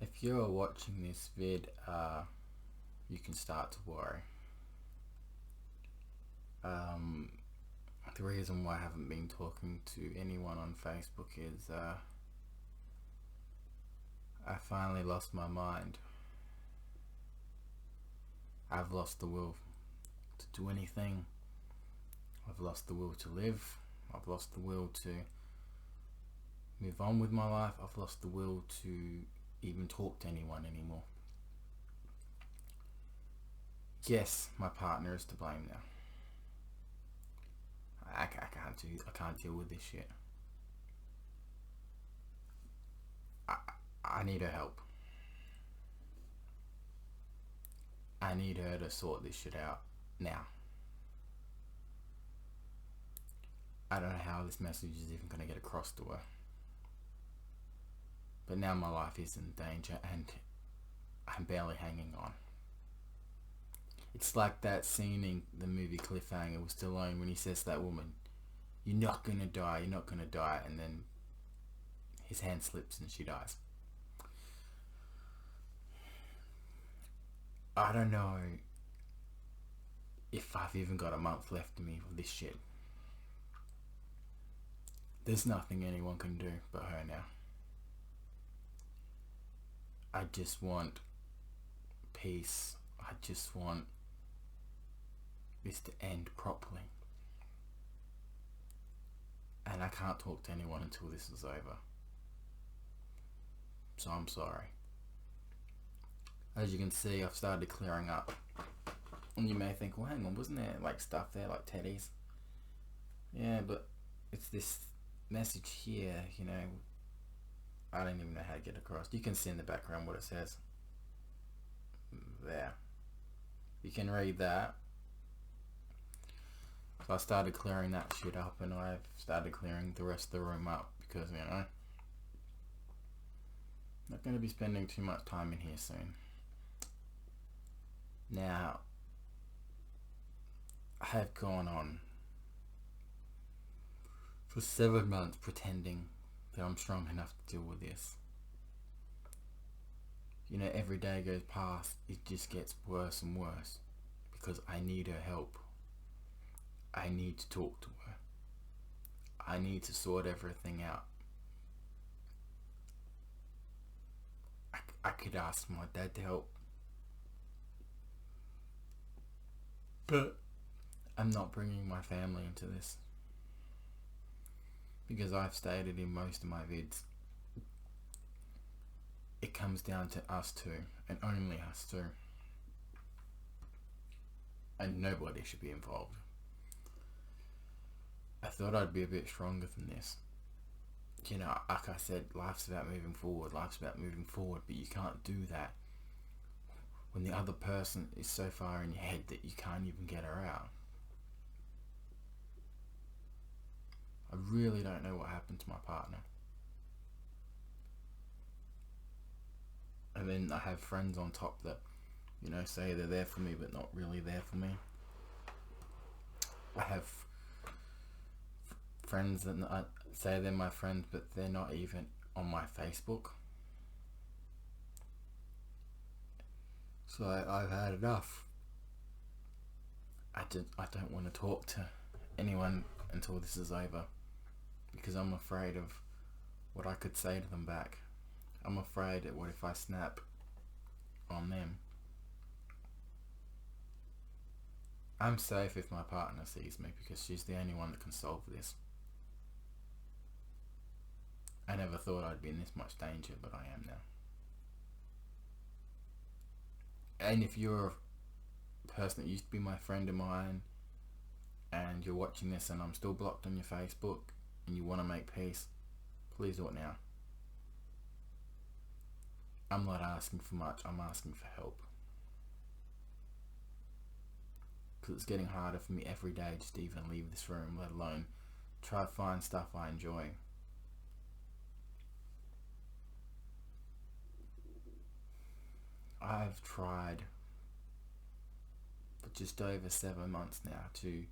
If you're watching this vid, you can start to worry. Um, the reason why I haven't been talking to anyone on Facebook is I finally lost my mind. I've lost the will to do anything. I've lost the will to live. I've lost the will to move on with my life. I've lost the will to even talk to anyone anymore. Yes, my partner is to blame now. I can't deal with this shit. I need her help. I need her to sort this shit out now. I don't know how this message is even going to get across to her. But now my life is in danger and I'm barely hanging on. It's like that scene in the movie Cliffhanger with Stallone when he says to that woman, "You're not gonna die, you're not gonna die," and then his hand slips and she dies. I don't know if I've even got a month left in me of this shit. There's nothing anyone can do but her now. I just want peace. I just want this to end properly. And I can't talk to anyone until this is over. So I'm sorry. As you can see, I've started clearing up. And you may think, well, hang on, wasn't there like stuff there, like teddies? Yeah, but it's this message here, you know. I don't even know how to get across. You can see in the background what it says. There. You can read that. So I started clearing that shit up, and I've started clearing the rest of the room up because, you know, I'm not going to be spending too much time in here soon. Now, I have gone on for 7 months pretending that I'm strong enough to deal with this. You know, every day goes past, it just gets worse and worse because I need her help. I need to talk to her. I need to sort everything out. I could ask my dad to help, but I'm not bringing my family into this because I've stated in most of my vids, it comes down to us two and only us two, and nobody should be involved. I thought I'd be a bit stronger than this. You know, like I said, life's about moving forward, but you can't do that when the other person is so far in your head that you can't even get her out. I really don't know what happened to my partner. And then I have friends on top that, you know, say they're there for me but not really there for me. I have friends that say they're my friends but they're not even on my Facebook. So I've had enough. I don't want to talk to anyone until this is over because I'm afraid of what I could say to them back. I'm afraid that what if I snap on them? I'm safe if my partner sees me because she's the only one that can solve this. I never thought I'd be in this much danger, but I am now. And if you're a person that used to be my friend of mine and you're watching this and I'm still blocked on your Facebook and you want to make peace, please do it now. I'm not asking for much, I'm asking for help. Because it's getting harder for me every day just to even leave this room, let alone try to find stuff I enjoy. I've tried for just over 7 months now to,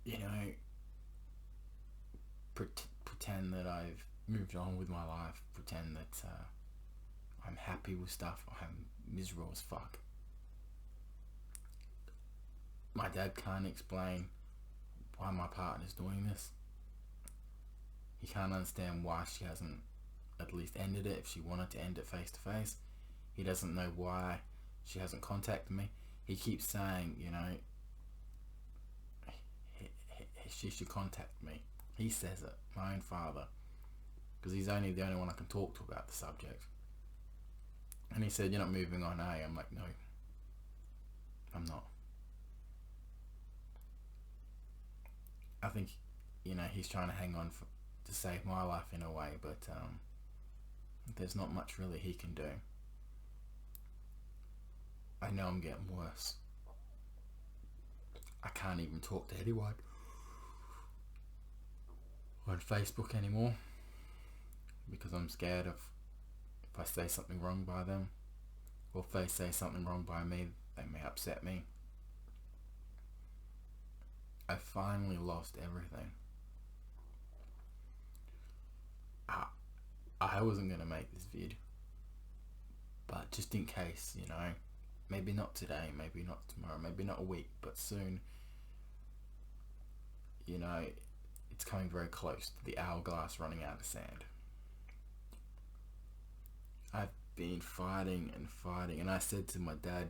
you know, pretend that I've moved on with my life, pretend that I'm happy with stuff. I'm miserable as fuck. My dad can't explain why my partner's doing this. He can't understand why she hasn't at least ended it if she wanted to end it face to face. He doesn't know why she hasn't contacted me. He keeps saying, she should contact me. He says it, my own father, because he's the only one I can talk to about the subject. And he said, "You're not moving on, are you?" I'm like, "No, I'm not." I think, he's trying to hang on to save my life in a way, but there's not much really he can do. I know I'm getting worse. I can't even talk to anyone on Facebook anymore because I'm scared of if I say something wrong by them, or if they say something wrong by me, they may upset me. I finally lost everything. I wasn't going to make this vid, but just in case, maybe not today, maybe not tomorrow, maybe not a week, but soon, it's coming very close to the hourglass running out of sand. I've been fighting and fighting, and I said to my dad,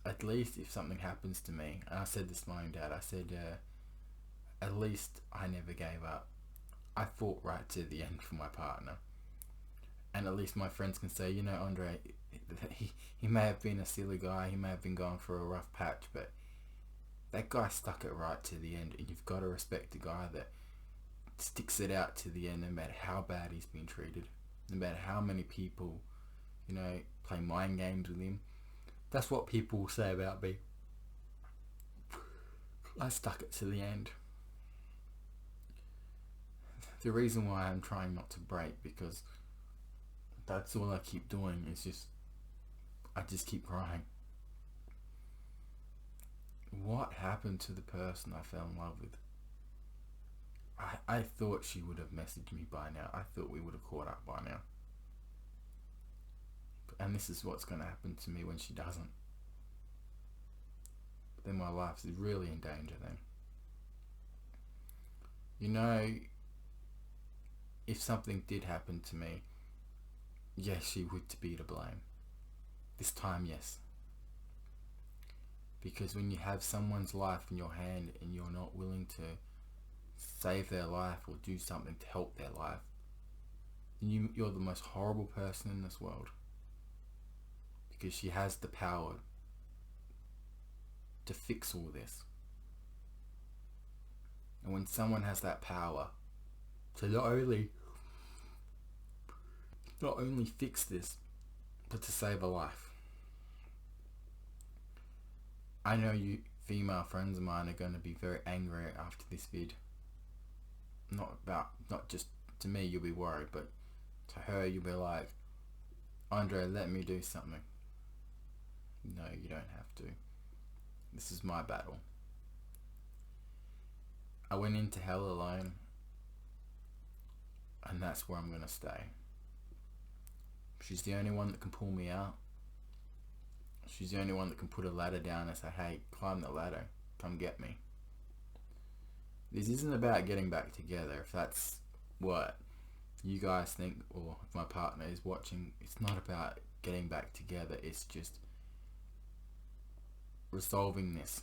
at least if something happens to me, and I said this to my own dad, I said, at least I never gave up. I fought right to the end for my partner. And at least my friends can say, Andre, he may have been a silly guy, he may have been going for a rough patch, but that guy stuck it right to the end, and you've got to respect the guy that sticks it out to the end no matter how bad he's been treated, no matter how many people, play mind games with him. That's what people will say about me. I stuck it to the end. The reason why I'm trying not to break, because that's all I keep doing, is I just keep crying. What happened to the person I fell in love with? I thought she would have messaged me by now. I thought we would have caught up by now. And this is what's going to happen to me when she doesn't. Then my life is really in danger then. If something did happen to me, yes, she would be to blame. This time, yes. Because when you have someone's life in your hand and you're not willing to save their life or do something to help their life, then you're the most horrible person in this world. Because she has the power to fix all this. And when someone has that power to not only fix this, but to save a life. I know you female friends of mine are going to be very angry after this vid. Not just to me you'll be worried, but to her you'll be like, "Andre, let me do something." No, you don't have to. This is my battle. I went into hell alone, and that's where I'm going to stay. She's the only one that can pull me out. She's the only one that can put a ladder down and say, "Hey, climb the ladder, come get me." This isn't about getting back together. If that's what you guys think, or if my partner is watching, it's not about getting back together. It's just resolving this,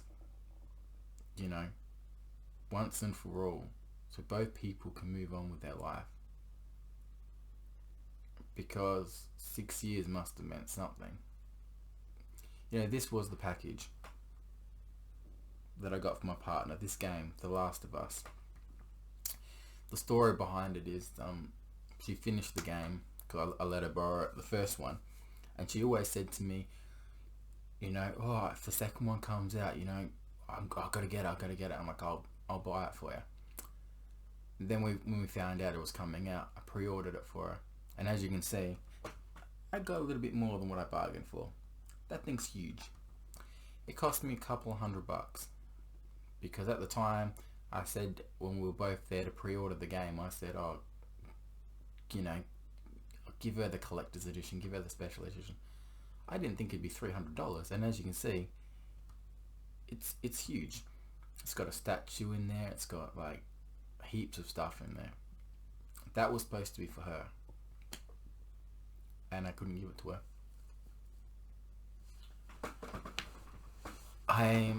once and for all, so both people can move on with their life. Because 6 years must have meant something. This was the package that I got for my partner. This game, The Last of Us. The story behind it is she finished the game because I let her borrow it, the first one, and she always said to me, if the second one comes out, I've got to get it. I'm like, I'll buy it for you. Then when we found out it was coming out, I pre-ordered it for her, and as you can see, I got a little bit more than what I bargained for. That thing's huge. It cost me a couple $100 because at the time I said when we were both there to pre-order the game, I said, oh, you know, give her the collector's edition, give her the special edition. I didn't think it'd be $300, and as you can see, it's huge. It's got a statue in there. It's got like heaps of stuff in there. That was supposed to be for her, and I couldn't give it to her. I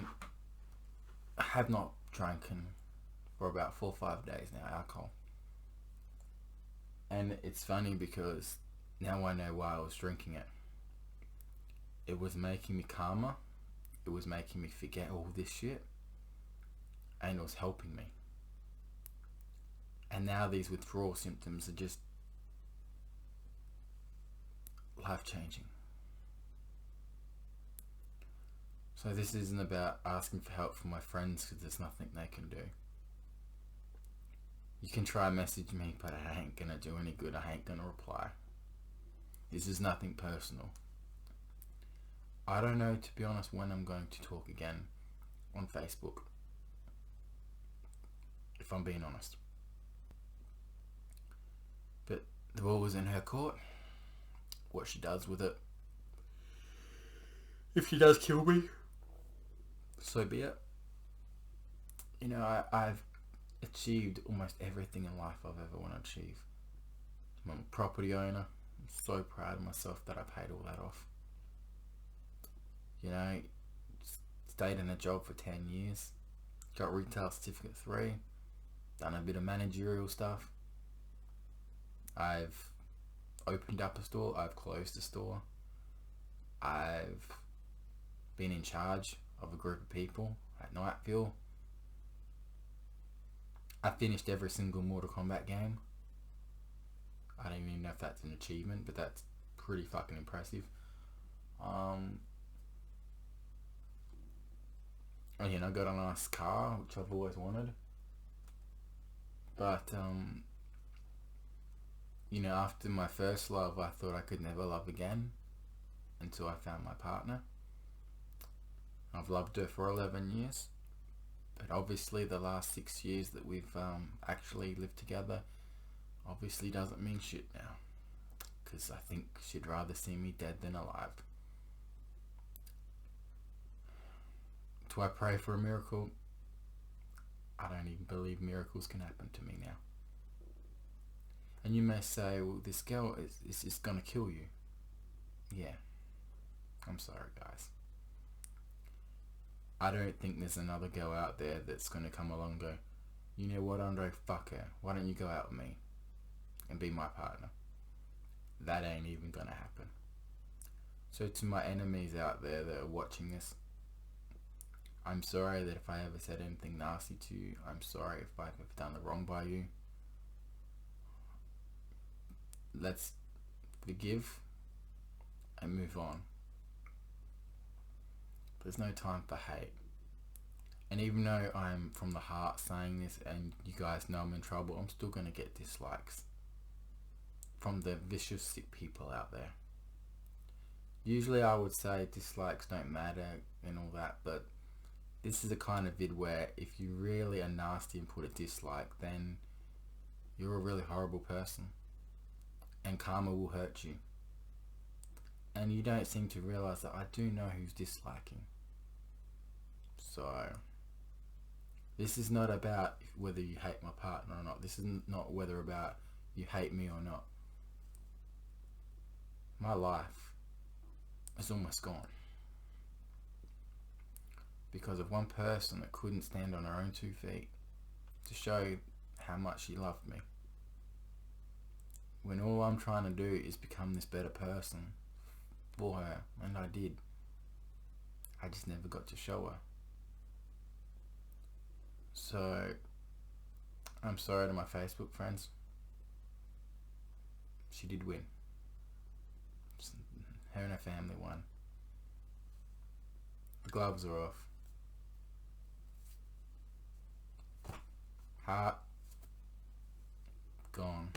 have not drunken for about 4 or 5 days now, alcohol. And it's funny because now I know why I was drinking it. It was making me calmer. It was making me forget all this shit. And it was helping me. And now these withdrawal symptoms are just life-changing. So this isn't about asking for help from my friends because there's nothing they can do. You can try and message me, but I ain't gonna do any good. I ain't gonna reply. This is nothing personal. I don't know, to be honest, when I'm going to talk again on Facebook. If I'm being honest. But the ball was in her court. What she does with it. If she does kill me, so be it. You know, I've achieved almost everything in life I've ever wanted to achieve. I'm a property owner. I'm so proud of myself that I paid all that off. You know, stayed in a job for 10 years. Got retail certificate 3. Done a bit of managerial stuff. I've opened up a store. I've closed a store. I've been in charge of a group of people at Nightville. I finished every single Mortal Kombat game. I don't even know if that's an achievement, but that's pretty fucking impressive. And you know, got a nice car, which I've always wanted. But you know, after my first love, I thought I could never love again until I found my partner. I've loved her for 11 years. But obviously the last 6 years that we've actually lived together obviously doesn't mean shit now. Because I think she'd rather see me dead than alive. Do I pray for a miracle? I don't even believe miracles can happen to me now. And you may say, well, this girl is just gonna kill you. Yeah. I'm sorry, guys. I don't think there's another girl out there that's gonna come along and go, you know what, Andre, fuck her. Why don't you go out with me and be my partner? That ain't even gonna happen. So to my enemies out there that are watching this, I'm sorry that if I ever said anything nasty to you. I'm sorry if I've ever done the wrong by you. Let's forgive and move on. There's no time for hate. And even though I'm from the heart saying this and you guys know I'm in trouble, I'm still going to get dislikes from the vicious sick people out there. Usually I would say dislikes don't matter and all that, but this is the kind of vid where if you really are nasty and put a dislike, then you're a really horrible person. And karma will hurt you. And you don't seem to realise that I do know who's disliking. So, this is not about whether you hate my partner or not. This is not whether about you hate me or not. My life is almost gone. Because of one person that couldn't stand on her own 2 feet to show how much she loved me. When all I'm trying to do is become this better person for her, and I did. I just never got to show her. So, I'm sorry to my Facebook friends. She did win. Her and her family won. The gloves are off. Heart gone.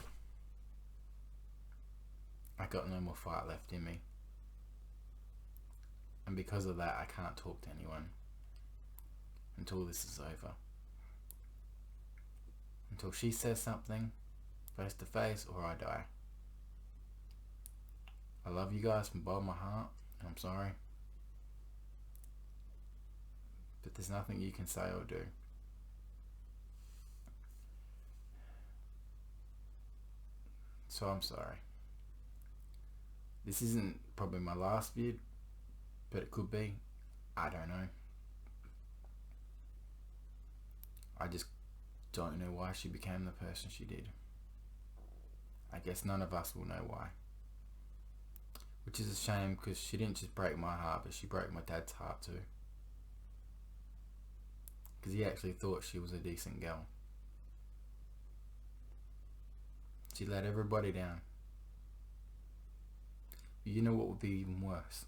I got no more fight left in me. And because of that, I can't talk to anyone until this is over. until she says something face to face or I die. I love you guys from the bottom of my heart. I'm sorry. But there's nothing you can say or do. So I'm sorry. This isn't probably my last vid, but it could be. I don't know. I just don't know why she became the person she did. I guess none of us will know why. Which is a shame, because she didn't just break my heart, but she broke my dad's heart too. Because he actually thought she was a decent girl. She let everybody down. But you know what would be even worse?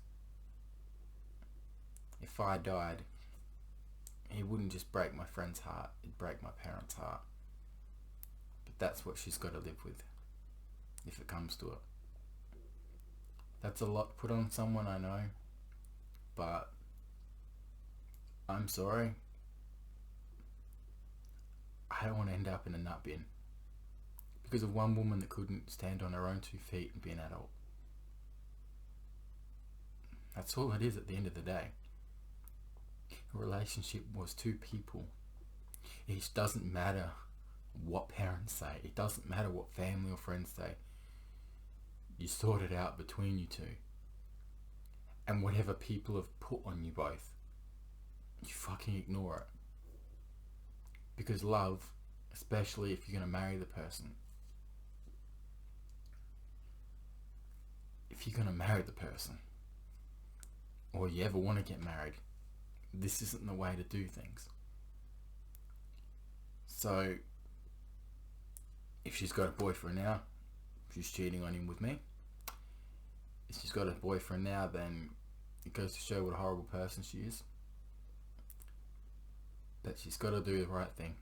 If I died, he wouldn't just break my friend's heart, it'd break my parents' heart. But that's what she's got to live with, if it comes to it. That's a lot put on someone, I know, but I'm sorry. I don't want to end up in a nut bin because of one woman that couldn't stand on her own 2 feet and be an adult. That's all it is at the end of the day. A relationship was 2 people. It doesn't matter what parents say. It doesn't matter what family or friends say. You sort it out between you two. And whatever people have put on you both, you fucking ignore it. Because love, especially if you're going to marry the person, or you ever want to get married, this isn't the way to do things. So, if she's got a boyfriend now, she's cheating on him with me. If she's got a boyfriend now, then it goes to show what a horrible person she is. But she's got to do the right thing.